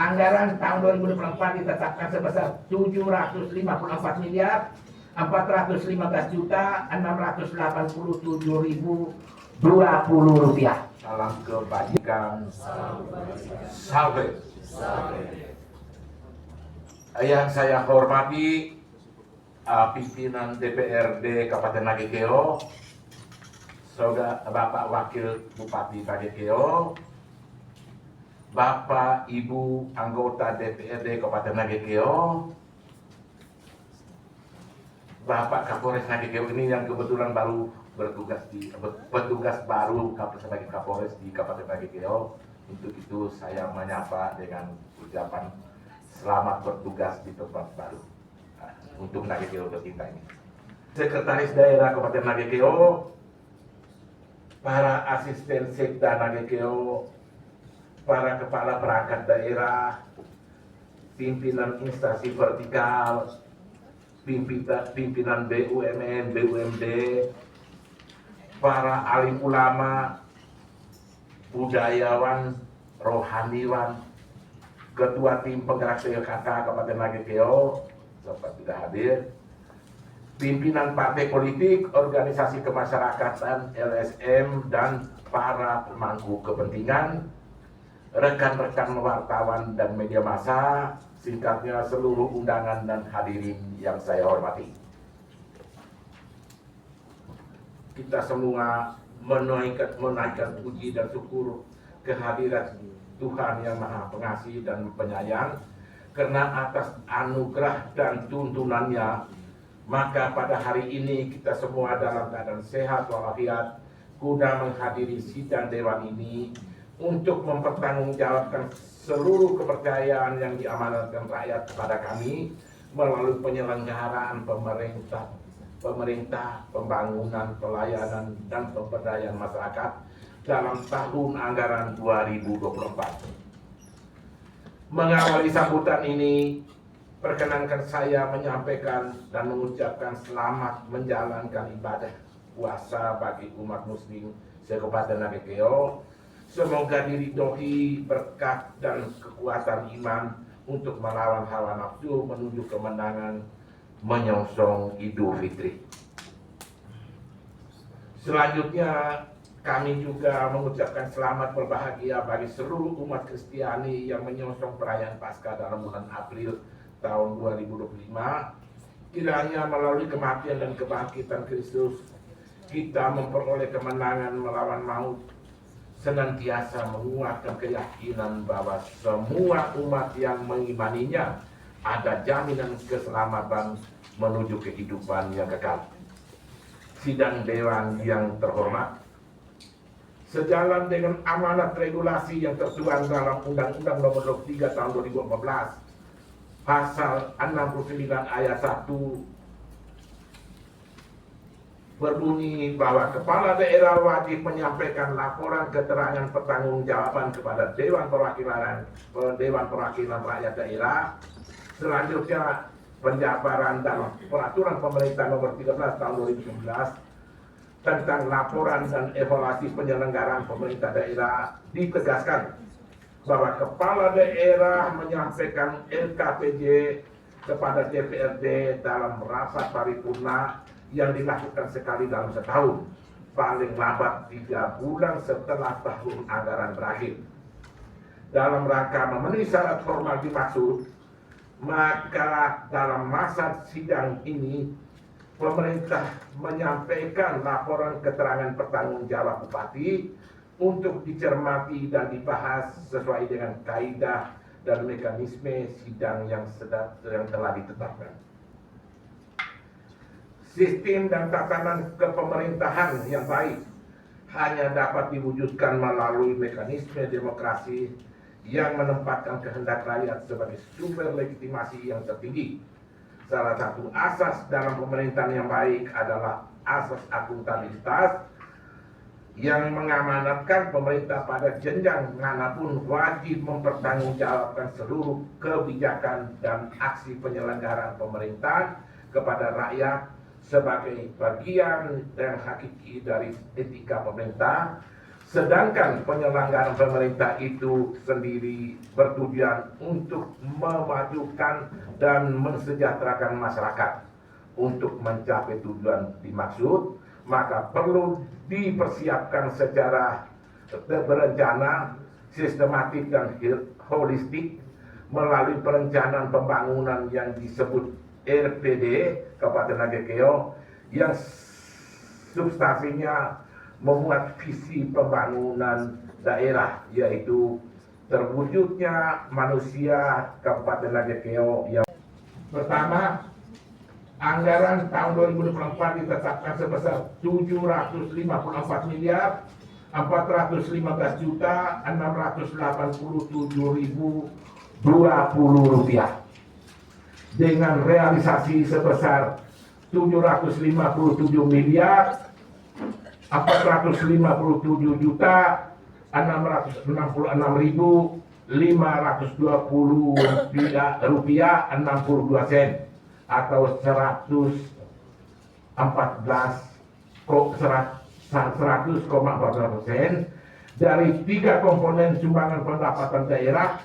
Anggaran tahun 2024 ditetapkan sebesar 754 miliar 415 juta 687.020 rupiah. Salam kebajikan. Salve. Yang saya hormati pimpinan DPRD Kabupaten Nagekeo, Saudara Bapak Wakil Bupati Nagekeo, Bapak Ibu anggota DPRD Kabupaten Nagekeo, Bapak Kapolres Nagekeo ini yang kebetulan baru petugas baru sebagai Kapolres di Kabupaten Nagekeo. Untuk itu saya menyapa dengan ucapan selamat bertugas di tempat baru untuk Nagekeo tercinta ini. Sekretaris Daerah Kabupaten Nagekeo, para asisten sekda Nagekeo, para kepala perangkat daerah, pimpinan instansi vertikal, pimpinan BUMN, BUMD, para alim ulama, budayawan, rohaniwan, ketua tim penggerak PKK Kabupaten Nagekeo sempat tidak hadir, pimpinan partai politik, organisasi kemasyarakatan, LSM, dan para pemangku kepentingan, rekan-rekan wartawan dan media massa, singkatnya seluruh undangan dan hadirin yang saya hormati. Kita semua menaikkan puji dan syukur kehadirat Tuhan yang Maha Pengasih dan Penyayang, karena atas anugerah dan tuntunannya, maka pada hari ini kita semua dalam keadaan sehat walafiat guna menghadiri sidang dewan ini untuk mempertanggungjawabkan seluruh kepercayaan yang diamanatkan rakyat kepada kami melalui penyelenggaraan pemerintah, pembangunan, pelayanan, dan pemberdayaan masyarakat dalam tahun anggaran 2024. Mengawali sambutan ini, perkenankan saya menyampaikan dan mengucapkan selamat menjalankan ibadah puasa bagi umat muslim se-Kabupaten Nagekeo. Semoga diridhoi berkat dan kekuatan iman untuk melawan hawa nafsu menuju kemenangan menyongsong Idul Fitri. Selanjutnya, kami juga mengucapkan selamat berbahagia bagi seluruh umat Kristiani yang menyongsong perayaan Paskah dalam bulan April tahun 2025. Kiranya melalui kematian dan kebangkitan Kristus, kita memperoleh kemenangan melawan maut, senantiasa menguatkan keyakinan bahwa semua umat yang mengimaninya ada jaminan keselamatan menuju kehidupan yang kekal. Sidang Dewan yang terhormat, sejalan dengan amanat regulasi yang tertuang dalam Undang-Undang Nomor 23 Tahun 2014, Pasal 69 Ayat 1 berbunyi bahwa kepala daerah wajib menyampaikan laporan keterangan pertanggungjawaban kepada Dewan Perwakilan Rakyat Daerah. Selanjutnya, penjabaran dalam Peraturan Pemerintah Nomor 13 Tahun 2019 tentang laporan dan evaluasi penyelenggaraan pemerintah daerah ditegaskan bahwa kepala daerah menyampaikan LKPJ kepada DPRD dalam rapat paripurna yang dilakukan sekali dalam setahun, paling lambat 3 bulan setelah tahun anggaran berakhir. Dalam rangka memenuhi syarat formal dimaksud, maka dalam masa sidang ini pemerintah menyampaikan laporan keterangan pertanggungjawab bupati untuk dicermati dan dibahas sesuai dengan kaidah dan mekanisme sidang yang telah ditetapkan. Sistem dan tatanan kepemerintahan yang baik hanya dapat diwujudkan melalui mekanisme demokrasi yang menempatkan kehendak rakyat sebagai sumber legitimasi yang tertinggi. Salah satu asas dalam pemerintahan yang baik adalah asas akuntabilitas yang mengamanatkan pemerintah pada jenjang manapun wajib mempertanggungjawabkan seluruh kebijakan dan aksi penyelenggaraan pemerintahan kepada rakyat sebagai bagian dan hakiki dari etika pemerintah, Sedangkan penyelenggaraan pemerintah itu sendiri bertujuan untuk memajukan dan mensejahterakan masyarakat. Untuk mencapai tujuan dimaksud, maka perlu dipersiapkan secara berencana, sistematik dan holistik melalui perencanaan pembangunan yang disebut RPD Kabupaten Nagekeo yang substansinya memuat visi pembangunan daerah, yaitu terwujudnya manusia Kabupaten Nagekeo yang pertama. Anggaran tahun 2024 ditetapkan sebesar 754 miliar 415 juta 687.020 rupiah, dengan realisasi sebesar 757 miliar 457 juta 666.520 rupiah 62 sen, atau 100,14% dari tiga komponen sumbangan pendapatan daerah.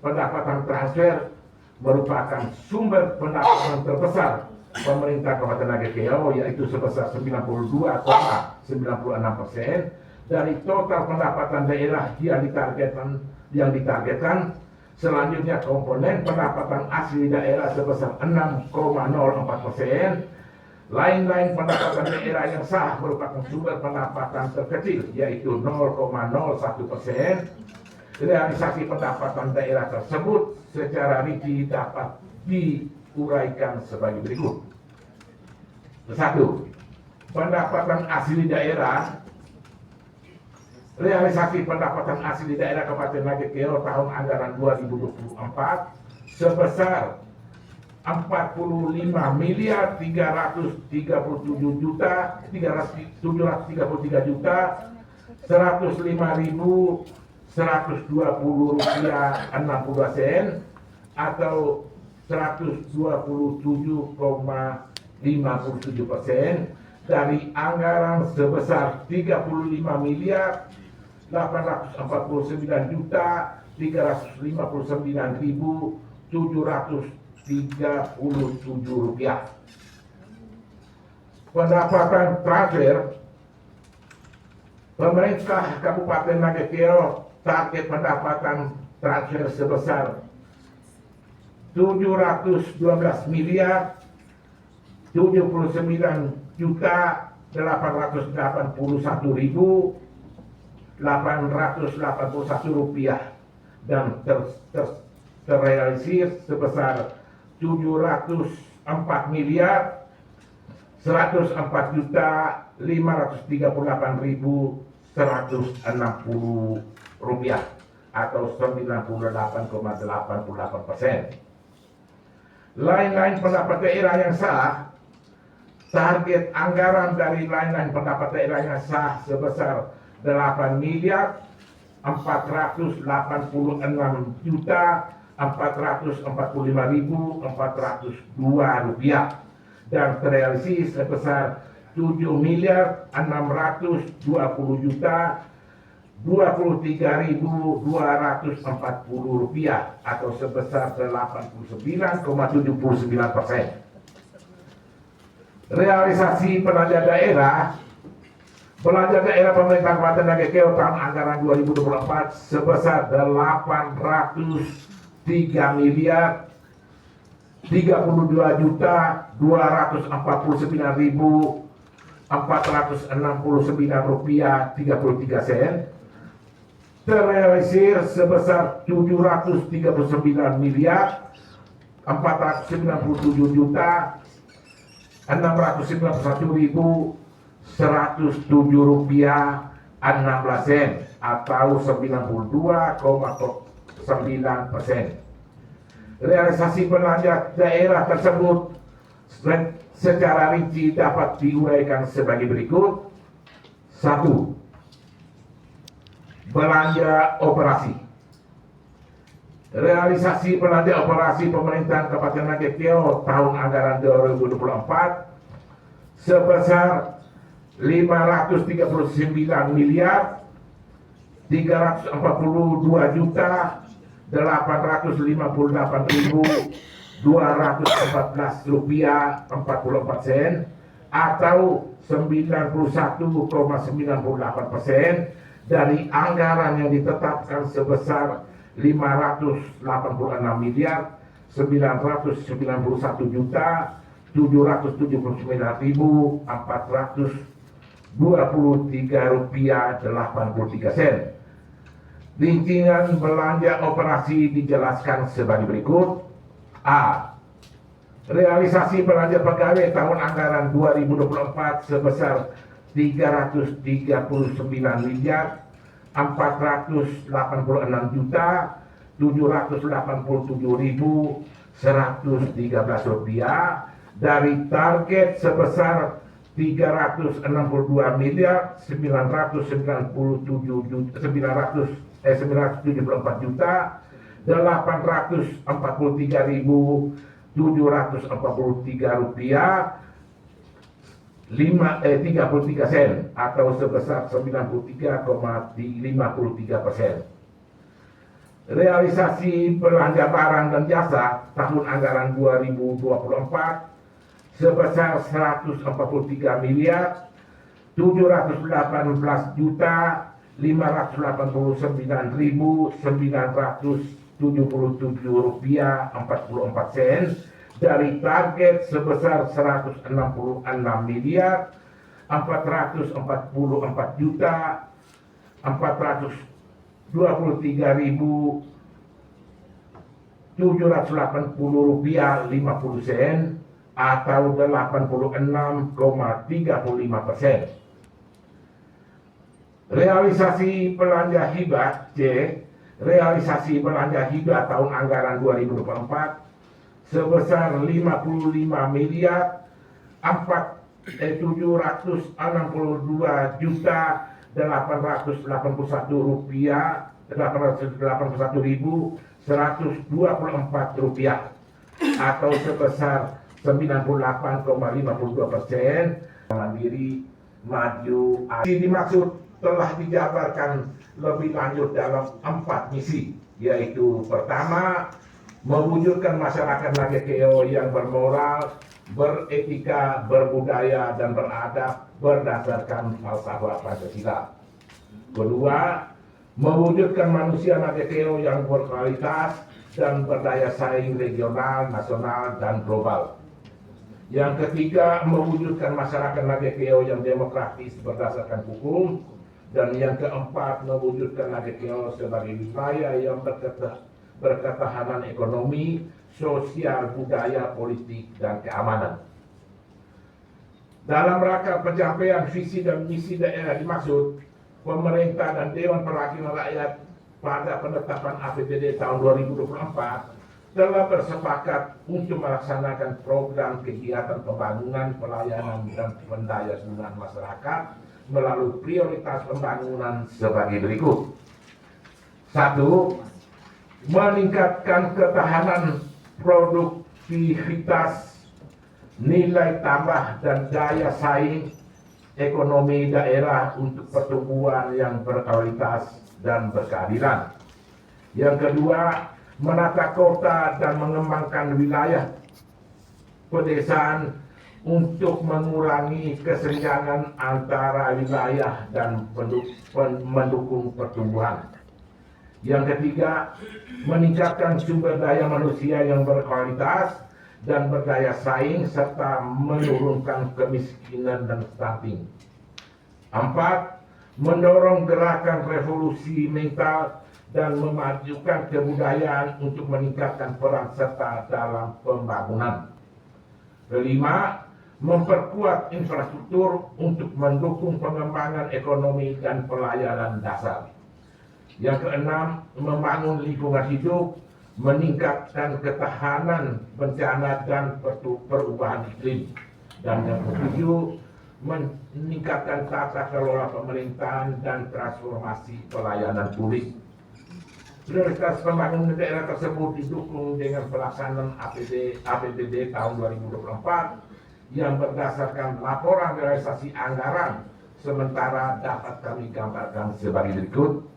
Pendapatan transfer merupakan sumber pendapatan terbesar pemerintah Kabupaten Nagekeo, yaitu sebesar 92,96% dari total pendapatan daerah yang ditargetkan. Selanjutnya komponen pendapatan asli daerah sebesar 6,04%. Lain-lain pendapatan daerah yang sah merupakan sumber pendapatan terkecil, yaitu 0,01%. Realisasi pendapatan daerah tersebut secara rinci dapat diuraikan sebagai berikut. 1. Pendapatan asli daerah. Realisasi pendapatan asli daerah Kabupaten Nagekeo tahun anggaran 2024 sebesar 45 miliar 337 juta 733 juta 105.120 rupiah 62 sen, atau 127,57% dari anggaran sebesar 35 miliar 849 juta 359.737 rupiah. Pendapatan transfer. Pemerintah Kabupaten Nagekeo target pendapatan transfer sebesar 712 miliar 79 juta 881.881 rupiah dan terrealisir sebesar 704 miliar 104 juta 538.160 rupiah, atau 98,88%. Lain-lain pendapat daerah yang sah. Target anggaran dari lain-lain pendapat daerah yang sah sebesar 8 miliar 486 juta 445.402 rupiah dan terrealisasi sebesar 7 miliar 620 juta 23.240 rupiah, atau sebesar 89,79%. Realisasi belanja daerah. Belanja daerah pemerintah Kabupaten Nagekeo tahun anggaran 2024 sebesar 803 miliar 32 juta 249.469 rupiah 33 sen. Terrealisir sebesar 739 miliar 497 juta 691.107 rupiah 16 sen, atau 92,9%. Realisasi belanja daerah tersebut secara rinci dapat diuraikan sebagai berikut. 1. Belanja operasi. Realisasi belanja operasi pemerintahan Kabupaten Nagekeo tahun anggaran 2024 sebesar 539 miliar 342.214.244 atau 91,98% dari anggaran yang ditetapkan sebesar 586 miliar 991 juta 779.423 rupiah 83 sen. Rincian belanja operasi dijelaskan sebagai berikut. A. Realisasi belanja pegawai tahun anggaran 2024 sebesar 339 miliar 486 juta 787.113 rupiah dari target sebesar 362 miliar 974 juta 843.743 rupiah 33 sen atau sebesar 93,53%. Realisasi belanja barang dan jasa tahun anggaran 2024 sebesar 143 miliar 718 juta 589.977 rupiah 44 sen dari target sebesar 166 miliar 444 juta 423.780 rupiah 50 sen atau 86,35%. Realisasi belanja hibah. C. Realisasi belanja hibah tahun anggaran 2024 sebesar 55 miliar 762 juta 881 rupiah 881.124 rupiah atau sebesar 98,52%. Mandiri maju. Dimaksud telah dijabarkan lebih lanjut dalam 4 misi, yaitu pertama, mewujudkan masyarakat Nagekeo yang bermoral, beretika, berbudaya, dan beradab berdasarkan falsafah Pancasila. Kedua, mewujudkan manusia Nagekeo yang berkualitas dan berdaya saing regional, nasional, dan global. Yang ketiga, mewujudkan masyarakat Nagekeo yang demokratis berdasarkan hukum. Dan yang keempat, mewujudkan Nagekeo sebagai wilayah yang berketahanan ekonomi, sosial, budaya, politik, dan keamanan. Dalam rangka pencapaian visi dan misi daerah dimaksud, pemerintah dan Dewan Perwakilan Rakyat pada penetapan APBD tahun 2024 telah bersepakat untuk melaksanakan program kegiatan pembangunan, pelayanan, dan pendayagunaan masyarakat melalui prioritas pembangunan sebagai berikut. 1. Meningkatkan ketahanan produktivitas, nilai tambah, dan daya saing ekonomi daerah untuk pertumbuhan yang berkualitas dan berkeadilan. Yang kedua, menata kota dan mengembangkan wilayah pedesaan untuk mengurangi kesenjangan antara wilayah dan mendukung pertumbuhan. Yang ketiga, meningkatkan sumber daya manusia yang berkualitas dan berdaya saing serta menurunkan kemiskinan dan stunting. 4. Mendorong gerakan revolusi mental dan memajukan kebudayaan untuk meningkatkan peran serta dalam pembangunan. 5. Memperkuat infrastruktur untuk mendukung pengembangan ekonomi dan pelayanan dasar. Yang keenam, membangun lingkungan hidup, meningkatkan ketahanan bencana dan perubahan iklim. Dan yang ketujuh, meningkatkan tata kelola pemerintahan dan transformasi pelayanan publik. Prioritas pembangunan daerah tersebut didukung dengan pelaksanaan APBD tahun 2024 yang berdasarkan laporan realisasi anggaran. Sementara dapat kami gambarkan sebagai berikut.